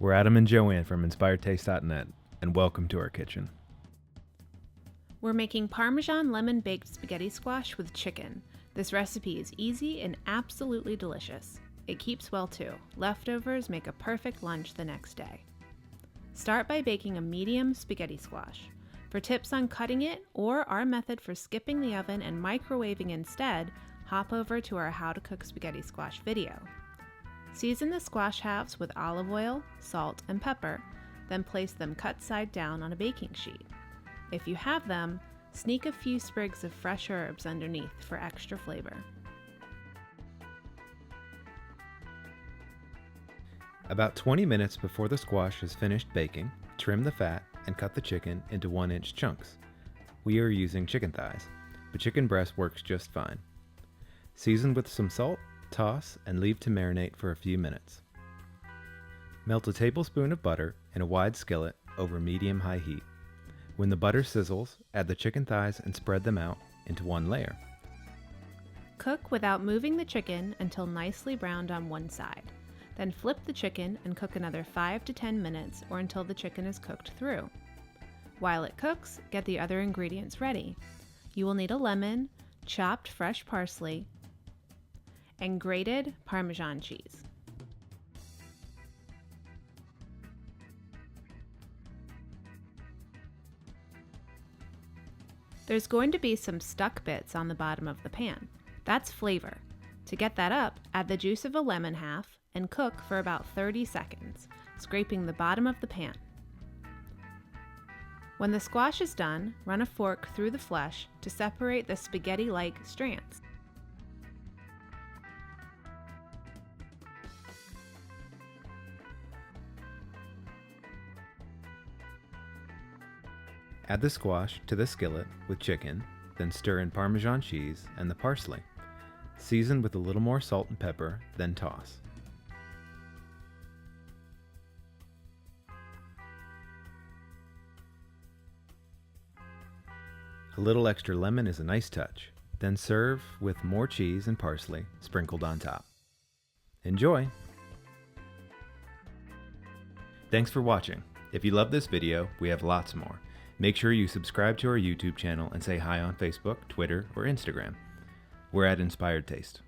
We're Adam and Joanne from InspiredTaste.net, and welcome to our kitchen. We're making Parmesan lemon baked spaghetti squash with chicken. This recipe is easy and absolutely delicious. It keeps well too. Leftovers make a perfect lunch the next day. Start by baking a medium spaghetti squash. For tips on cutting it or our method for skipping the oven and microwaving instead, hop over to our How to Cook Spaghetti Squash video. Season the squash halves with olive oil, salt, and pepper, then place them cut side down on a baking sheet. If you have them, sneak a few sprigs of fresh herbs underneath for extra flavor. About 20 minutes before the squash is finished baking, trim the fat and cut the chicken into 1-inch chunks. We are using chicken thighs, but chicken breast works just fine. Season with some salt, toss, and leave to marinate for a few minutes. Melt a tablespoon of butter in a wide skillet over medium-high heat. When the butter sizzles, add the chicken thighs and spread them out into one layer. Cook without moving the chicken until nicely browned on one side. Then flip the chicken and cook another 5 to 10 minutes or until the chicken is cooked through. While it cooks, get the other ingredients ready. You will need a lemon, chopped fresh parsley, and grated Parmesan cheese. There's going to be some stuck bits on the bottom of the pan. That's flavor. To get that up, add the juice of a lemon half and cook for about 30 seconds, scraping the bottom of the pan. When the squash is done, run a fork through the flesh to separate the spaghetti-like strands. Add the squash to the skillet with chicken, then stir in Parmesan cheese and the parsley. Season with a little more salt and pepper, then toss. A little extra lemon is a nice touch. Then serve with more cheese and parsley sprinkled on top. Enjoy! Thanks for watching. If you love this video, we have lots more. Make sure you subscribe to our YouTube channel and say hi on Facebook, Twitter, or Instagram. We're at Inspired Taste.